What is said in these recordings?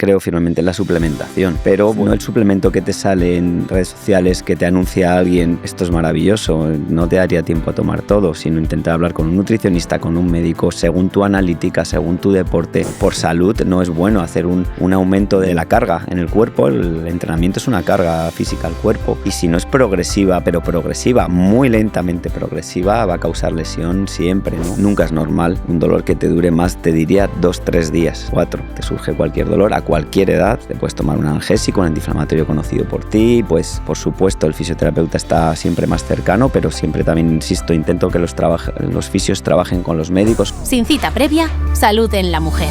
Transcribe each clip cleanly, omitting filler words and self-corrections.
creo firmemente en la suplementación, pero no el suplemento que te sale en redes sociales que te anuncia alguien, esto es maravilloso, no te daría tiempo a tomar todo, sino intentar hablar con un nutricionista, con un médico, según tu analítica, según tu deporte. Por salud no es bueno hacer un aumento de la carga en el cuerpo, el entrenamiento es una carga física al cuerpo, y si no es progresiva, pero progresiva, muy lentamente progresiva, va a causar lesión siempre, ¿no? Nunca es normal un dolor que te dure más, te diría 2-3 días, 4, te surge cualquier dolor a cualquier edad, te puedes tomar un analgésico, un antiinflamatorio conocido por ti, pues por supuesto el fisioterapeuta está siempre más cercano, pero siempre también, insisto, intento que los fisios trabajen con los médicos. Sin cita previa, Salud en la Mujer.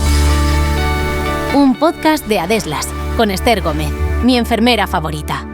Un podcast de Adeslas, con Esther Gómez, mi enfermera favorita.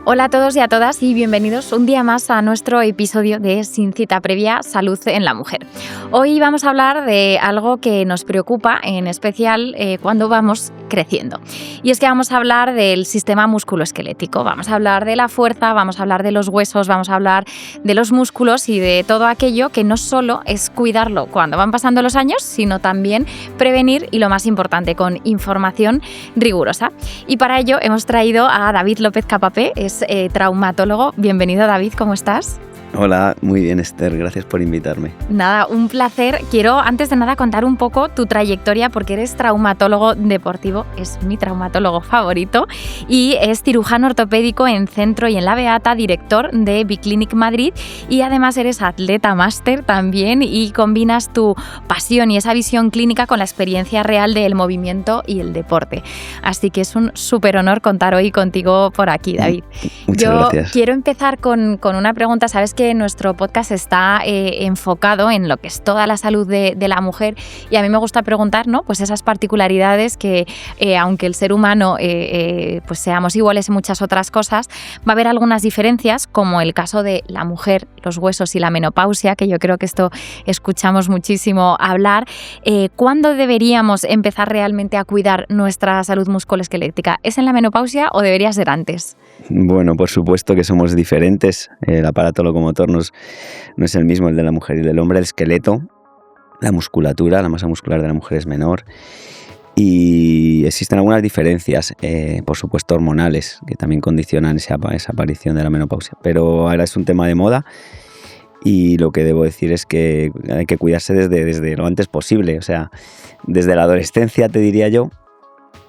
Hola a todos y a todas y bienvenidos un día más a nuestro episodio de Sin cita previa, Salud en la Mujer. Hoy vamos a hablar de algo que nos preocupa, en especial cuando vamos creciendo. Y es que vamos a hablar del sistema musculoesquelético, vamos a hablar de la fuerza, vamos a hablar de los huesos, vamos a hablar de los músculos y de todo aquello que no solo es cuidarlo cuando van pasando los años, sino también prevenir y, lo más importante, con información rigurosa. Y para ello hemos traído a David López Capapé, es traumatólogo. Bienvenido, David, ¿cómo estás? Hola, muy bien, Esther, gracias por invitarme. Nada, un placer. Quiero, antes de nada, contar un poco tu trayectoria, porque eres traumatólogo deportivo, es mi traumatólogo favorito, y es cirujano ortopédico en Centro y en La Beata, director de Biclinic Madrid, y además eres atleta máster también, y combinas tu pasión y esa visión clínica con la experiencia real del movimiento y el deporte. Así que es un súper honor contar hoy contigo por aquí, David. Muchas gracias. Quiero empezar con una pregunta. Sabes que nuestro podcast está enfocado en lo que es toda la salud de la mujer, y a mí me gusta preguntar, ¿no?, pues esas particularidades que, aunque el ser humano pues seamos iguales en muchas otras cosas, va a haber algunas diferencias, como el caso de la mujer, los huesos y la menopausia, que yo creo que esto escuchamos muchísimo hablar. ¿Cuándo deberíamos empezar realmente a cuidar nuestra salud musculoesquelética? ¿Es en la menopausia o debería ser antes? Bueno, por supuesto que somos diferentes. El aparato locomotor no es el mismo el de la mujer y del hombre. El esqueleto, la musculatura, la masa muscular de la mujer es menor, y existen algunas diferencias, por supuesto hormonales, que también condicionan esa aparición de la menopausia. Pero ahora es un tema de moda, y lo que debo decir es que hay que cuidarse desde lo antes posible. O sea, desde la adolescencia, te diría yo,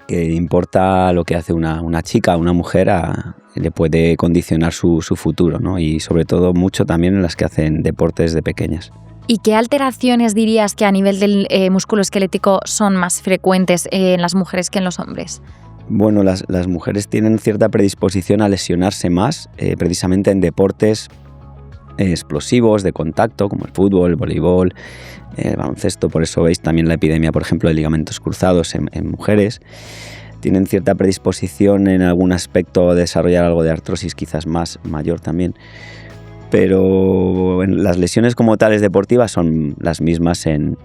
que importa lo que hace una chica, una mujer, le puede condicionar su futuro, ¿no? Y sobre todo mucho también en las que hacen deportes de pequeñas. ¿Y qué alteraciones dirías que a nivel del músculo esquelético son más frecuentes en las mujeres que en los hombres? Bueno, las mujeres tienen cierta predisposición a lesionarse más, precisamente en deportes explosivos de contacto, como el fútbol, el voleibol, el baloncesto. Por eso veis también la epidemia, por ejemplo, de ligamentos cruzados en mujeres. Tienen cierta predisposición en algún aspecto a desarrollar algo de artrosis, quizás más mayor también. Pero las lesiones como tales deportivas son las mismas en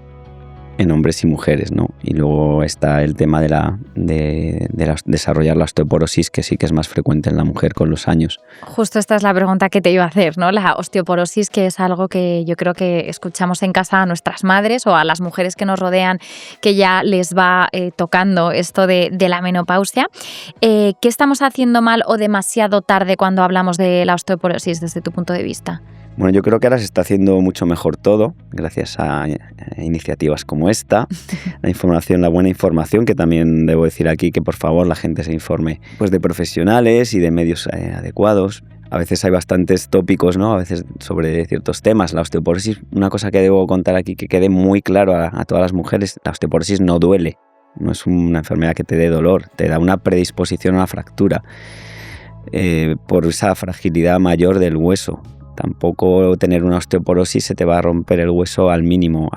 hombres y mujeres, ¿no? Y luego está el tema de desarrollar la osteoporosis, que sí que es más frecuente en la mujer con los años. Justo esta es la pregunta que te iba a hacer, ¿no? La osteoporosis, que es algo que yo creo que escuchamos en casa a nuestras madres o a las mujeres que nos rodean, que ya les va tocando esto de la menopausia. ¿Qué estamos haciendo mal o demasiado tarde cuando hablamos de la osteoporosis desde tu punto de vista? Bueno, yo creo que ahora se está haciendo mucho mejor todo, gracias a iniciativas como esta, la buena información, que también debo decir aquí que por favor la gente se informe pues de profesionales y de medios adecuados. A veces hay bastantes tópicos, ¿no?, a veces sobre ciertos temas. La osteoporosis, una cosa que debo contar aquí, que quede muy claro a todas las mujeres: la osteoporosis no duele, no es una enfermedad que te dé dolor, te da una predisposición a una fractura por esa fragilidad mayor del hueso. Tampoco tener una osteoporosis se te va a romper el hueso al mínimo,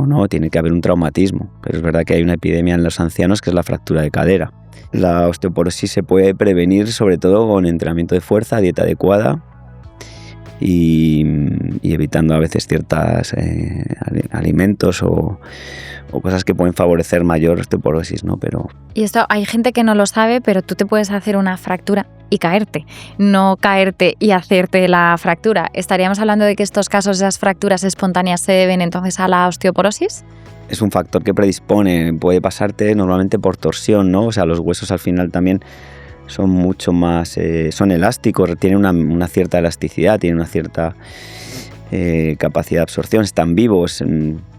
¿no? Tiene que haber un traumatismo. Pero es verdad que hay una epidemia en los ancianos, que es la fractura de cadera. La osteoporosis se puede prevenir sobre todo con entrenamiento de fuerza, dieta adecuada y evitando a veces ciertos alimentos o cosas que pueden favorecer mayor osteoporosis, ¿no? Y esto hay gente que no lo sabe, pero tú te puedes hacer una fractura y caerte, no caerte y hacerte la fractura. ¿Estaríamos hablando de que estos casos, esas fracturas espontáneas, se deben entonces a la osteoporosis? es un factor que predispone, puede pasarte normalmente por torsión, ¿no? O sea, los huesos al final también son mucho más, son elásticos, tienen una cierta elasticidad, tienen una cierta capacidad de absorción, están vivos.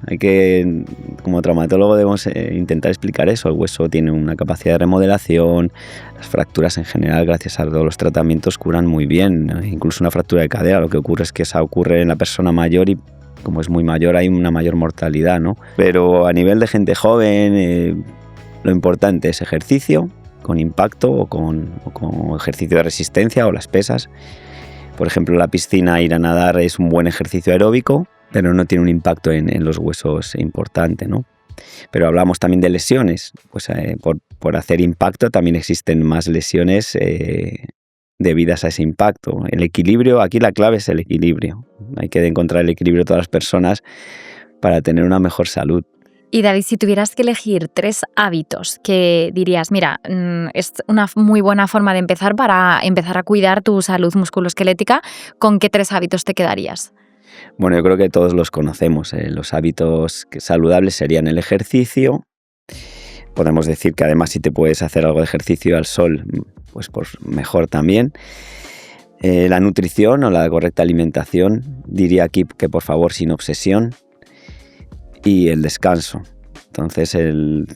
Hay que, como traumatólogo, debemos intentar explicar eso. El hueso tiene una capacidad de remodelación, las fracturas en general, gracias a todos los tratamientos, curan muy bien. Incluso una fractura de cadera, lo que ocurre es que esa ocurre en la persona mayor y como es muy mayor hay una mayor mortalidad, ¿no? Pero a nivel de gente joven, lo importante es ejercicio con impacto o con ejercicio de resistencia o las pesas. Por ejemplo, la piscina, ir a nadar es un buen ejercicio aeróbico, pero no tiene un impacto en los huesos importante, ¿no? Pero hablamos también de lesiones. Pues por hacer impacto también existen más lesiones debidas a ese impacto. El equilibrio, aquí la clave es el equilibrio. Hay que encontrar el equilibrio de todas las personas para tener una mejor salud. Y David, si tuvieras que elegir 3 hábitos que dirías, mira, es una muy buena forma de empezar para empezar a cuidar tu salud musculoesquelética, ¿con qué 3 hábitos te quedarías? Bueno, yo creo que todos los conocemos. Los hábitos saludables serían el ejercicio. Podemos decir que además si te puedes hacer algo de ejercicio al sol, pues mejor también. La nutrición o la correcta alimentación, diría aquí que por favor sin obsesión. Y el descanso. Entonces,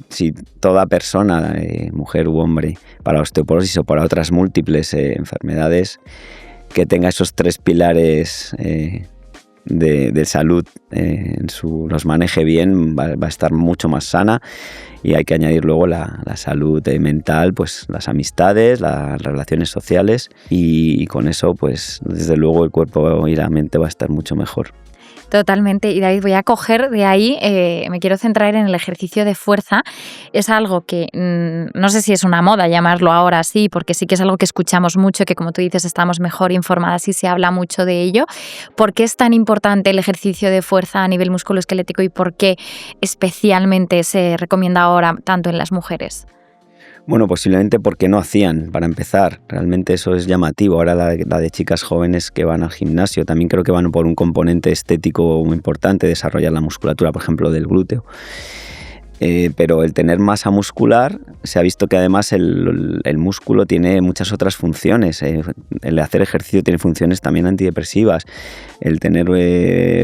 si toda persona, mujer u hombre, para osteoporosis o para otras múltiples enfermedades, que tenga esos 3 pilares de salud, los maneje bien, va a estar mucho más sana. Y hay que añadir luego la salud mental, pues las amistades, las relaciones sociales, y con eso, pues desde luego el cuerpo y la mente va a estar mucho mejor. Totalmente. Y David, voy a coger de ahí, me quiero centrar en el ejercicio de fuerza. Es algo que no sé si es una moda llamarlo ahora así, porque sí que es algo que escuchamos mucho, que como tú dices estamos mejor informadas y se habla mucho de ello. ¿Por qué es tan importante el ejercicio de fuerza a nivel musculoesquelético y por qué especialmente se recomienda ahora tanto en las mujeres? Bueno, posiblemente porque no hacían, para empezar. Realmente eso es llamativo. Ahora la de chicas jóvenes que van al gimnasio, también creo que van por un componente estético muy importante, desarrollar la musculatura, por ejemplo, del glúteo. Pero el tener masa muscular, se ha visto que además el músculo tiene muchas otras funciones. El hacer ejercicio tiene funciones también antidepresivas. El tener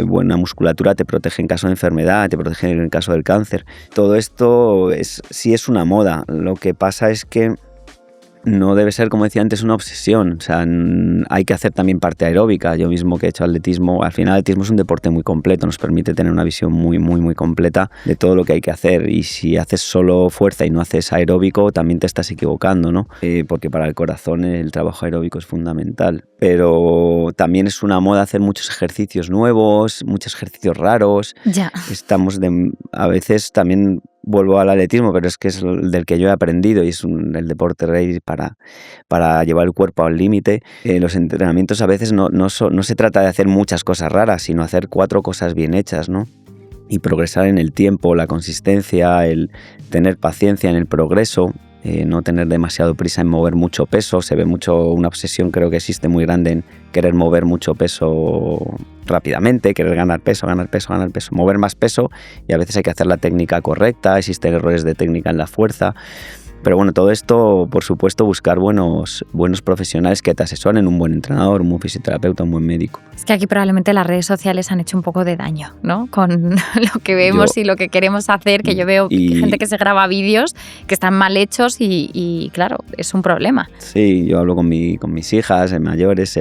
buena musculatura te protege en caso de enfermedad, te protege en el caso del cáncer. Todo esto sí es una moda. Lo que pasa es que no debe ser, como decía antes, una obsesión. O sea, hay que hacer también parte aeróbica. Yo mismo que he hecho atletismo, al final el atletismo es un deporte muy completo, nos permite tener una visión muy, muy, muy completa de todo lo que hay que hacer. Y si haces solo fuerza y no haces aeróbico, también te estás equivocando, ¿no? Porque para el corazón el trabajo aeróbico es fundamental. Pero también es una moda hacer muchos ejercicios nuevos, muchos ejercicios raros. Ya. A veces también vuelvo al atletismo, pero es que es el del que yo he aprendido y es el deporte rey para llevar el cuerpo al límite. Los entrenamientos a veces no se trata de hacer muchas cosas raras, sino hacer 4 cosas bien hechas, ¿no? Y progresar en el tiempo, la consistencia, el tener paciencia en el progreso, no tener demasiado prisa en mover mucho peso. Se ve mucho una obsesión, creo que existe muy grande en querer mover mucho peso rápidamente, querer ganar peso, mover más peso, y a veces hay que hacer la técnica correcta, existen errores de técnica en la fuerza. Pero bueno, todo esto, por supuesto, buscar buenos profesionales que te asesoren, un buen entrenador, un buen fisioterapeuta, un buen médico. Es que aquí probablemente las redes sociales han hecho un poco de daño, ¿no? Con lo que vemos y lo que queremos hacer, que yo veo gente que se graba vídeos que están mal hechos y claro, es un problema. Sí, yo hablo con mis hijas mayores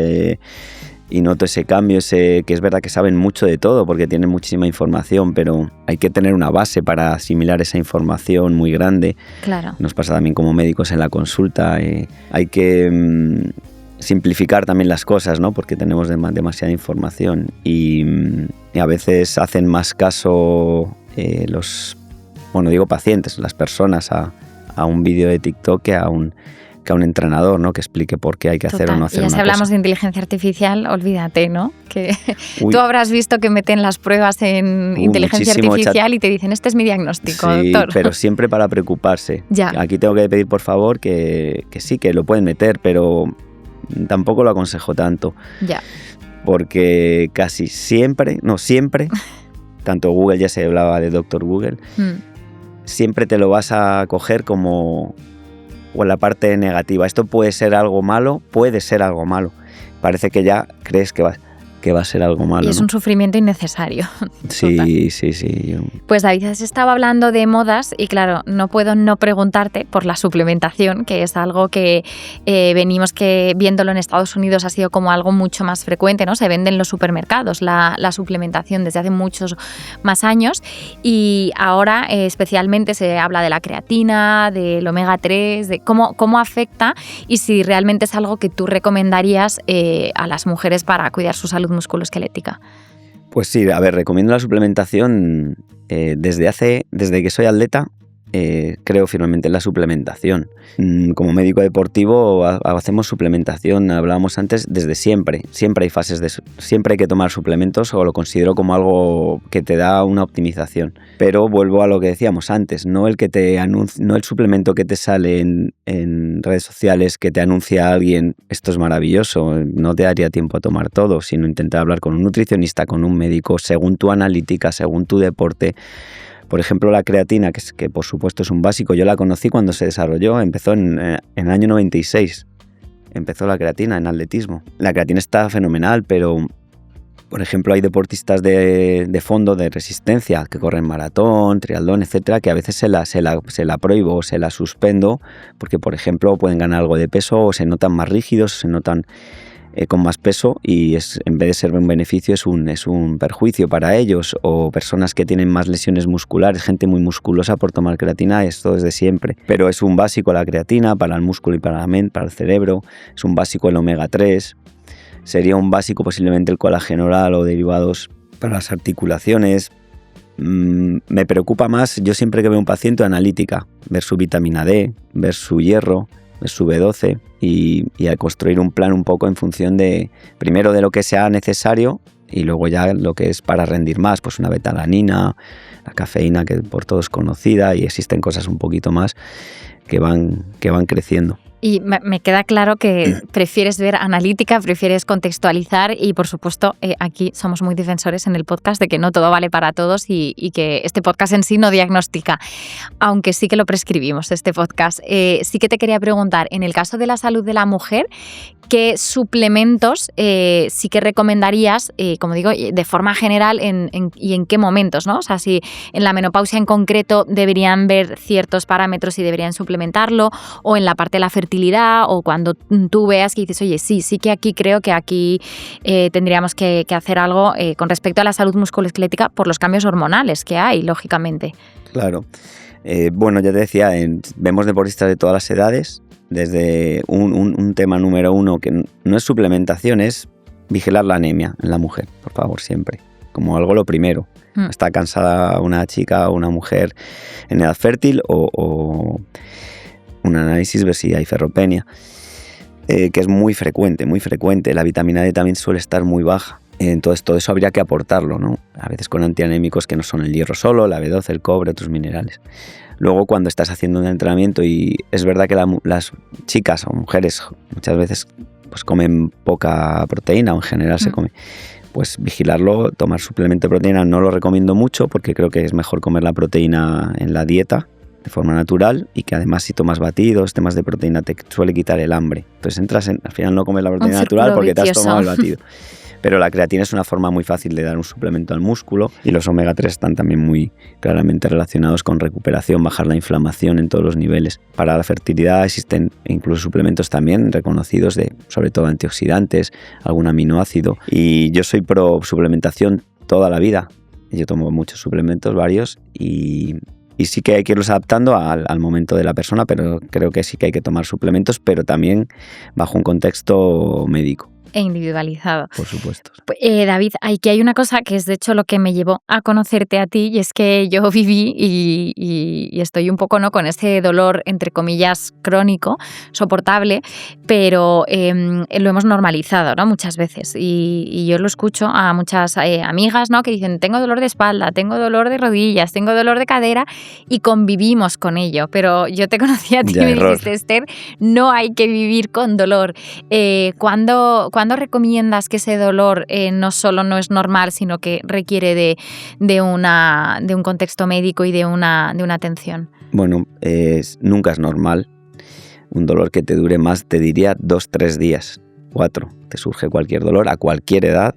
y noto ese cambio, que es verdad que saben mucho de todo porque tienen muchísima información, pero hay que tener una base para asimilar esa información muy grande. Claro. Nos pasa también como médicos en la consulta. Hay que simplificar también las cosas, ¿no? Porque tenemos demasiada información y a veces hacen más caso pacientes, las personas a un vídeo de TikTok que a un entrenador, ¿no? Que explique por qué hay que hacer o no hacer una cosa. Y si hablamos de inteligencia artificial, olvídate, ¿no? Que tú habrás visto que meten las pruebas en inteligencia artificial y te dicen, este es mi diagnóstico, doctor. Pero siempre para preocuparse. Ya. Aquí tengo que pedir, por favor, que sí, que lo pueden meter, pero tampoco lo aconsejo tanto. Ya. Porque casi siempre, tanto Google, ya se hablaba de Dr. Google, siempre te lo vas a coger como o en la parte negativa. Esto puede ser algo malo, Parece que ya crees que va a ser algo malo. Y es un sufrimiento innecesario. Sí. Pues David, has estado hablando de modas y claro, no puedo no preguntarte por la suplementación, que es algo que venimos viéndolo en Estados Unidos, ha sido como algo mucho más frecuente, ¿no? Se vende en los supermercados la suplementación desde hace muchos más años y ahora especialmente se habla de la creatina, del omega 3, de cómo afecta y si realmente es algo que tú recomendarías a las mujeres para cuidar su salud musculoesquelética. Pues sí, a ver, recomiendo la suplementación desde que soy atleta. Creo firmemente en la suplementación. Como médico deportivo hacemos suplementación, hablábamos antes, desde siempre. Siempre hay fases siempre hay que tomar suplementos o lo considero como algo que te da una optimización. Pero vuelvo a lo que decíamos antes, no el suplemento que te sale en redes sociales que te anuncia a alguien, esto es maravilloso, no te daría tiempo a tomar todo, sino intentar hablar con un nutricionista, con un médico, según tu analítica, según tu deporte. Por ejemplo, la creatina, que por supuesto es un básico, yo la conocí cuando se desarrolló, empezó en el año 96, empezó la creatina en atletismo. La creatina está fenomenal, pero, por ejemplo, hay deportistas de fondo, de resistencia, que corren maratón, triatlón, etcétera, que a veces se la prohíbo o se la suspendo, porque, por ejemplo, pueden ganar algo de peso o se notan más rígidos, o se notan con más peso y en vez de ser un beneficio es un perjuicio para ellos, o personas que tienen más lesiones musculares, gente muy musculosa por tomar creatina, esto desde siempre. Pero es un básico la creatina para el músculo y para la mente, para el cerebro, es un básico el omega 3, sería un básico posiblemente el colágeno oral o derivados para las articulaciones. Me preocupa más, yo siempre que veo un paciente, analítica, ver su vitamina D, ver su hierro, ver su B12 y a construir un plan un poco en función primero de lo que sea necesario y luego ya lo que es para rendir más, pues una betalanina, la cafeína que por todos es conocida, y existen cosas un poquito más que van creciendo. Y me queda claro que prefieres ver analítica, prefieres contextualizar y, por supuesto, aquí somos muy defensores en el podcast de que no todo vale para todos y que este podcast en sí no diagnostica, aunque sí que lo prescribimos, este podcast. Sí que te quería preguntar, en el caso de la salud de la mujer, ¿qué suplementos sí que recomendarías, como digo, de forma general y en qué momentos, ¿no? O sea, si en la menopausia en concreto deberían ver ciertos parámetros y deberían suplementarlo, o en la parte de la fertilidad, o cuando tú veas que dices, oye, sí que aquí creo que aquí tendríamos que hacer algo con respecto a la salud musculoesquelética por los cambios hormonales que hay, lógicamente. Claro. Bueno, ya te decía, vemos deportistas de todas las edades. Desde un tema número uno que no es suplementación, es vigilar la anemia en la mujer, por favor, siempre, como algo lo primero. Está cansada una chica o una mujer en edad fértil o un análisis, ver si hay ferropenia, que es muy frecuente. La vitamina D también suele estar muy baja. Entonces todo eso habría que aportarlo, ¿no? A veces con antianémicos que no son el hierro solo, la B12, el cobre, otros minerales. Luego, cuando estás haciendo un entrenamiento, y es verdad que las chicas o mujeres muchas veces pues comen poca proteína, o en general se come, pues vigilarlo, tomar suplemento de proteína no lo recomiendo mucho, porque creo que es mejor comer la proteína en la dieta de forma natural, y que además si tomas batidos, temas de proteína, te suele quitar el hambre. Entonces al final no comes la proteína natural porque te has tomado el batido. Pero la creatina es una forma muy fácil de dar un suplemento al músculo, y los omega 3 están también muy claramente relacionados con recuperación, bajar la inflamación en todos los niveles. Para la fertilidad existen incluso suplementos también reconocidos sobre todo antioxidantes, algún aminoácido, y yo soy pro suplementación toda la vida. Yo tomo muchos suplementos, varios, y sí que hay que irlos adaptando al momento de la persona, pero creo que sí que hay que tomar suplementos, pero también bajo un contexto médico. E individualizado. Por supuesto. David, aquí hay una cosa que es de hecho lo que me llevó a conocerte a ti, y es que yo viví y estoy un poco, ¿no?, con ese dolor, entre comillas, crónico, soportable, pero lo hemos normalizado, ¿no?, muchas veces. Y yo lo escucho a muchas amigas, ¿no?, que dicen, tengo dolor de espalda, tengo dolor de rodillas, tengo dolor de cadera, y convivimos con ello. Pero yo te conocí a ti y me dijiste, Esther, no hay que vivir con dolor. ¿Cuándo ¿cuándo recomiendas que ese dolor no solo no es normal, sino que requiere de un contexto médico y de una atención? Bueno, nunca es normal. Un dolor que te dure más, te diría 2-3 días, 4. Te surge cualquier dolor a cualquier edad,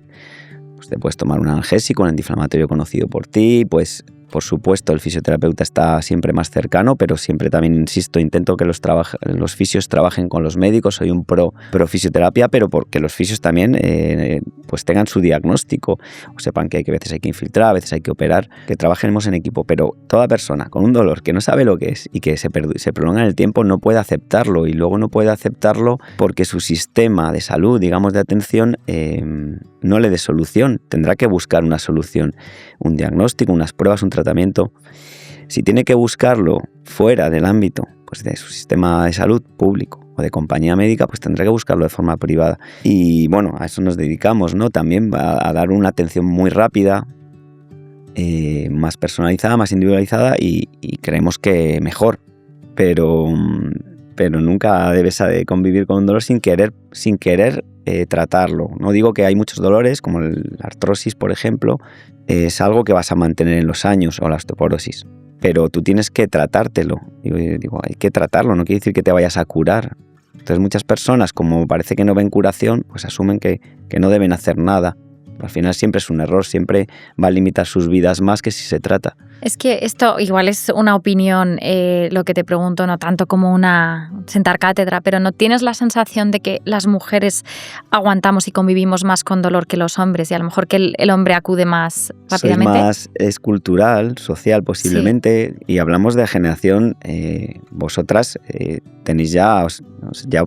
pues te puedes tomar un analgésico, un antiinflamatorio conocido por ti, pues por supuesto el fisioterapeuta está siempre más cercano, pero siempre también, insisto, intento que los fisios trabajen con los médicos. Soy un pro fisioterapia, pero porque los fisios también pues tengan su diagnóstico, o sepan que a veces hay que infiltrar, a veces hay que operar, que trabajemos en equipo. Pero toda persona con un dolor que no sabe lo que es y que se prolonga en el tiempo no puede aceptarlo, y luego no puede aceptarlo porque su sistema de salud, digamos de atención, no le dé solución. Tendrá que buscar una solución, un diagnóstico, unas pruebas, un tratamiento. Si tiene que buscarlo fuera del ámbito pues de su sistema de salud público o de compañía médica, pues tendrá que buscarlo de forma privada. Y bueno, a eso nos dedicamos, ¿no? También a dar una atención muy rápida, más personalizada, más individualizada, y creemos que mejor. Pero nunca debes convivir con un dolor sin querer tratarlo. No digo que hay muchos dolores, como la artrosis, por ejemplo, es algo que vas a mantener en los años, o la osteoporosis, pero tú tienes que tratártelo. Digo, hay que tratarlo, no quiere decir que te vayas a curar. Entonces muchas personas, como parece que no ven curación, pues asumen que no deben hacer nada. Al final siempre es un error, siempre va a limitar sus vidas más que si se trata. Es que esto igual es una opinión, lo que te pregunto, no tanto como una sentar cátedra, pero ¿no tienes la sensación de que las mujeres aguantamos y convivimos más con dolor que los hombres, y a lo mejor que el hombre acude más rápidamente? Es cultural, social posiblemente, sí. Y hablamos de generación, vosotras tenéis ya os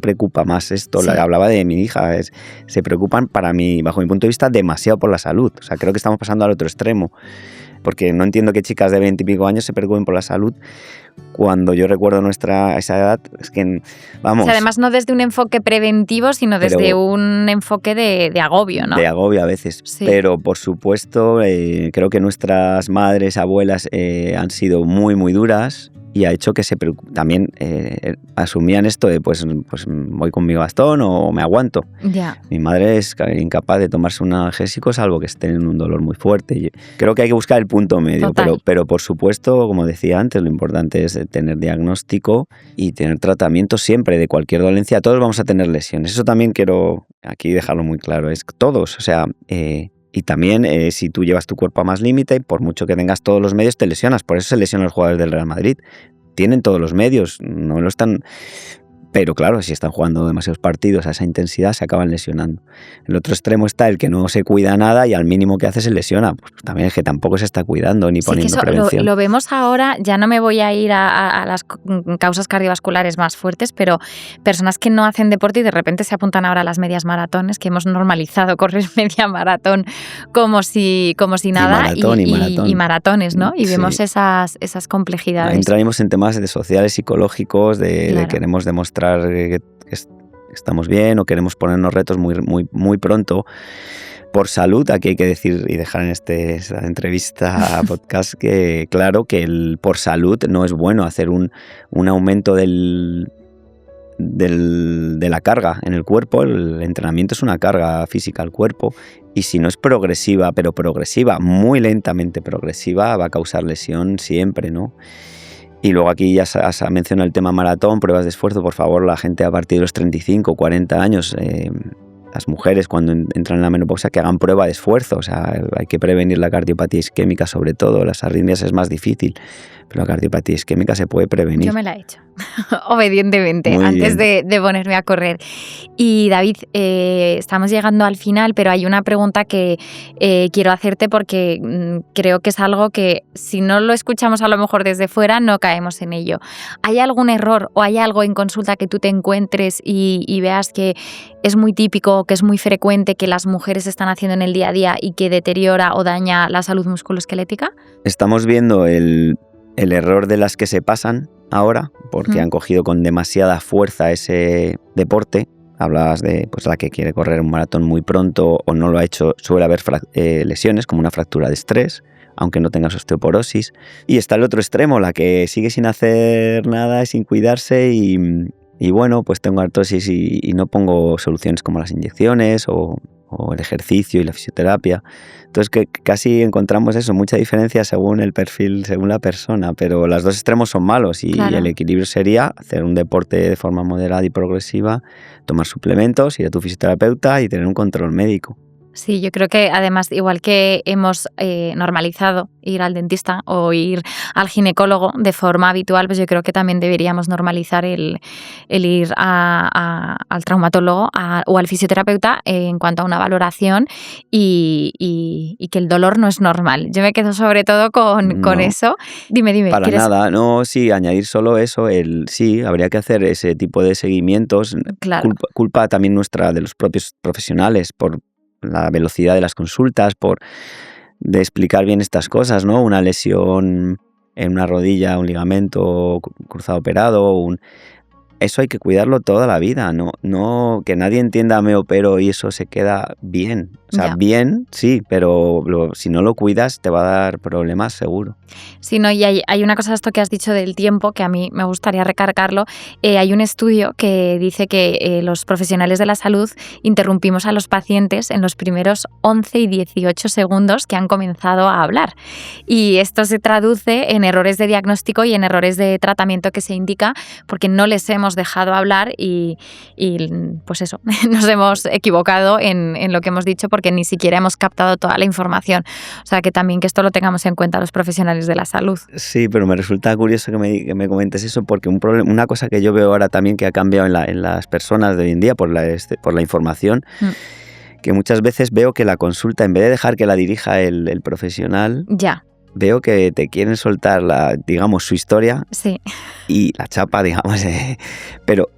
preocupa más esto. Sí. Hablaba de mi hija, se preocupan, bajo mi punto de vista, demasiado por la salud. O sea, creo que estamos pasando al otro extremo, porque no entiendo que chicas de 20 y pico años se preocupen por la salud cuando yo recuerdo esa edad. Es que, vamos... O sea, además no desde un enfoque preventivo, sino desde un enfoque de agobio, ¿no? De agobio a veces, sí. Pero por supuesto creo que nuestras madres, abuelas han sido muy, muy duras, y ha hecho que también asumían esto de pues voy con mi bastón o me aguanto. Yeah. Mi madre es incapaz de tomarse un analgésico salvo que esté en un dolor muy fuerte. Y creo que hay que buscar el punto medio, pero por supuesto, como decía antes, lo importante es tener diagnóstico y tener tratamiento siempre de cualquier dolencia. Todos vamos a tener lesiones, eso también quiero aquí dejarlo muy claro, es todos, o sea... Y también si tú llevas tu cuerpo a más límite, por mucho que tengas todos los medios, te lesionas. Por eso se lesionan los jugadores del Real Madrid. Tienen todos los medios, no lo están... Pero claro, si están jugando demasiados partidos a esa intensidad, se acaban lesionando. El otro extremo está el que no se cuida nada y al mínimo que hace se lesiona. Pues también es que tampoco se está cuidando ni poniendo prevención. Lo vemos ahora, ya no me voy a ir a las causas cardiovasculares más fuertes, pero personas que no hacen deporte y de repente se apuntan ahora a las medias maratones, que hemos normalizado correr media maratón como si nada, y maratones, ¿no? Y vemos sí. esas complejidades. Entraremos en temas sociales, psicológicos, de queremos demostrar que estamos bien o queremos ponernos retos muy, muy, muy pronto por salud. Aquí hay que decir y dejar en esta entrevista podcast que claro que por salud no es bueno hacer un aumento de la carga en el cuerpo. El entrenamiento es una carga física al cuerpo, y si no es progresiva, pero progresiva, muy lentamente progresiva, va a causar lesión siempre, ¿no? Y luego aquí ya se ha mencionado el tema maratón, pruebas de esfuerzo. Por favor, la gente a partir de los 35, 40 años, las mujeres cuando entran en la menopausia, que hagan prueba de esfuerzo. O sea, hay que prevenir la cardiopatía isquémica sobre todo. Las arritmias es más difícil, pero la cardiopatía isquémica se puede prevenir. Yo me la he hecho, obedientemente, antes de ponerme a correr. Y David, estamos llegando al final, pero hay una pregunta que quiero hacerte porque creo que es algo que si no lo escuchamos a lo mejor desde fuera no caemos en ello. ¿Hay algún error o hay algo en consulta que tú te encuentres y veas que es muy típico, que es muy frecuente, que las mujeres están haciendo en el día a día y que deteriora o daña la salud musculoesquelética? Estamos viendo el error de las que se pasan ahora, porque han cogido con demasiada fuerza ese deporte. Hablabas de la que quiere correr un maratón muy pronto o no lo ha hecho, suele haber lesiones como una fractura de estrés, aunque no tengas osteoporosis. Y está el otro extremo, la que sigue sin hacer nada, sin cuidarse Y bueno, pues tengo artrosis y no pongo soluciones como las inyecciones o el ejercicio y la fisioterapia. Entonces que casi encontramos eso, mucha diferencia según el perfil, según la persona, pero los dos extremos son malos y Claro. el equilibrio sería hacer un deporte de forma moderada y progresiva, tomar suplementos, ir a tu fisioterapeuta y tener un control médico. Sí, yo creo que además, igual que hemos normalizado ir al dentista o ir al ginecólogo de forma habitual, pues yo creo que también deberíamos normalizar el ir al traumatólogo o al fisioterapeuta en cuanto a una valoración y que el dolor no es normal. Yo me quedo sobre todo con No. eso. Dime. Para nada, no, sí, añadir solo eso, sí, habría que hacer ese tipo de seguimientos. Claro. Culpa también nuestra de los propios profesionales por la velocidad de las consultas, de explicar bien estas cosas, ¿no? Una lesión en una rodilla, un ligamento cruzado operado, eso hay que cuidarlo toda la vida, no que nadie entienda me opero y eso se queda bien. O sea, Ya. bien, sí, pero si no lo cuidas te va a dar problemas seguro. Sí, no, y hay una cosa de esto que has dicho del tiempo que a mí me gustaría recargarlo. Hay un estudio que dice que los profesionales de la salud interrumpimos a los pacientes en los primeros 11 y 18 segundos que han comenzado a hablar. Y esto se traduce en errores de diagnóstico y en errores de tratamiento que se indica porque no les hemos dejado hablar y pues eso, nos hemos equivocado en lo que hemos dicho porque ni siquiera hemos captado toda la información. O sea, que también que esto lo tengamos en cuenta los profesionales de la salud. Sí, pero me resulta curioso que me comentes eso porque una cosa que yo veo ahora también que ha cambiado en las personas de hoy en día por la información, que muchas veces veo que la consulta, en vez de dejar que la dirija el profesional, Ya. veo que te quieren soltar digamos, su historia Sí. y la chapa, digamos, pero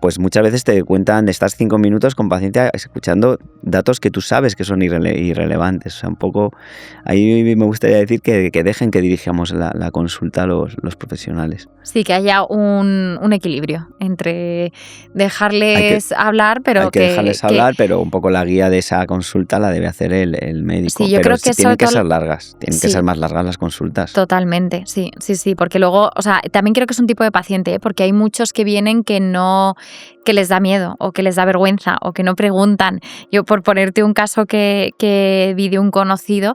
pues muchas veces te cuentan, estás 5 minutos con paciente escuchando datos que tú sabes que son irrelevantes. O sea, un poco, ahí me gustaría decir que dejen que dirijamos la consulta a los profesionales. Sí, que haya un equilibrio entre dejarles hablar, pero hay que dejarles hablar, pero un poco la guía de esa consulta la debe hacer el médico. Sí, yo pero creo que tienen que sobre todo ser largas, tienen que ser más largas las consultas. Totalmente, sí, porque luego, o sea, también creo que es un tipo de paciente, porque hay muchos que vienen que les da miedo o que les da vergüenza o que no preguntan. Yo, por ponerte un caso que vi de un conocido,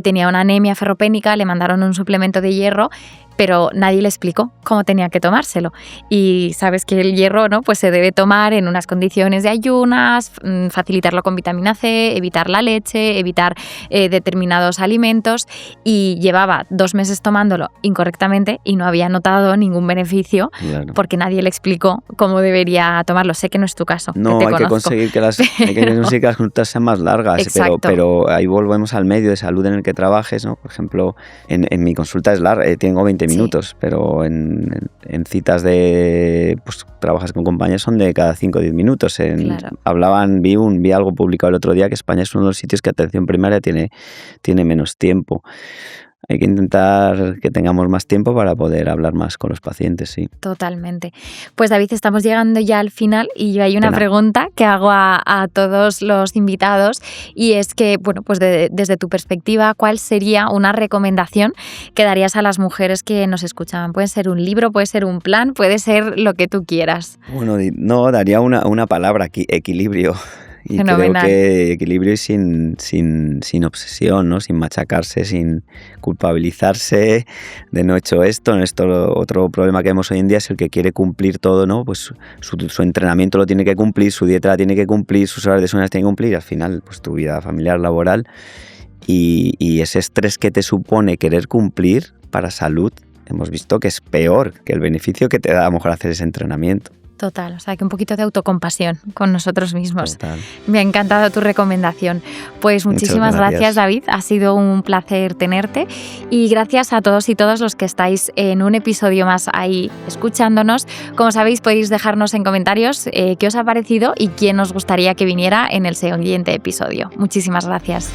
tenía una anemia ferropénica, le mandaron un suplemento de hierro, pero nadie le explicó cómo tenía que tomárselo. Y sabes que el hierro, ¿no? Pues se debe tomar en unas condiciones de ayunas, facilitarlo con vitamina C, evitar la leche, evitar determinados alimentos, y llevaba 2 meses tomándolo incorrectamente y no había notado ningún beneficio. Claro. Porque nadie le explicó cómo debería tomarlo. Sé que no es tu caso. No, que te hay que conozco, conseguir que las consultas sean más largas, pero ahí volvemos al medio de salud en el que trabajes, ¿no? Por ejemplo, en mi consulta es larga, tengo 20 minutos, pero en citas pues trabajas con compañeros son de cada 5 o 10 minutos. Vi algo publicado el otro día que España es uno de los sitios que atención primaria tiene menos tiempo. Hay que intentar que tengamos más tiempo para poder hablar más con los pacientes, sí. Totalmente. Pues David, estamos llegando ya al final y yo hay una pregunta que hago a todos los invitados, y es que, bueno, pues desde tu perspectiva, ¿cuál sería una recomendación que darías a las mujeres que nos escuchan? Puede ser un libro, puede ser un plan, puede ser lo que tú quieras. Bueno, no, daría una palabra aquí, equilibrio. Y fenomenal. Creo que equilibrio y sin obsesión, ¿no? Sin machacarse, sin culpabilizarse de no he hecho esto. Otro problema que vemos hoy en día es el que quiere cumplir todo, ¿no? Pues su entrenamiento lo tiene que cumplir, su dieta la tiene que cumplir, sus horas de sueño las tiene que cumplir, y al final pues tu vida familiar, laboral y ese estrés que te supone querer cumplir para salud, hemos visto que es peor que el beneficio que te da a lo mejor hacer ese entrenamiento. Total, o sea, que un poquito de autocompasión con nosotros mismos. Total. Me ha encantado tu recomendación. Pues muchísimas gracias, David. Ha sido un placer tenerte. Y gracias a todos y todas los que estáis en un episodio más ahí escuchándonos. Como sabéis, podéis dejarnos en comentarios qué os ha parecido y quién os gustaría que viniera en el siguiente episodio. Muchísimas gracias.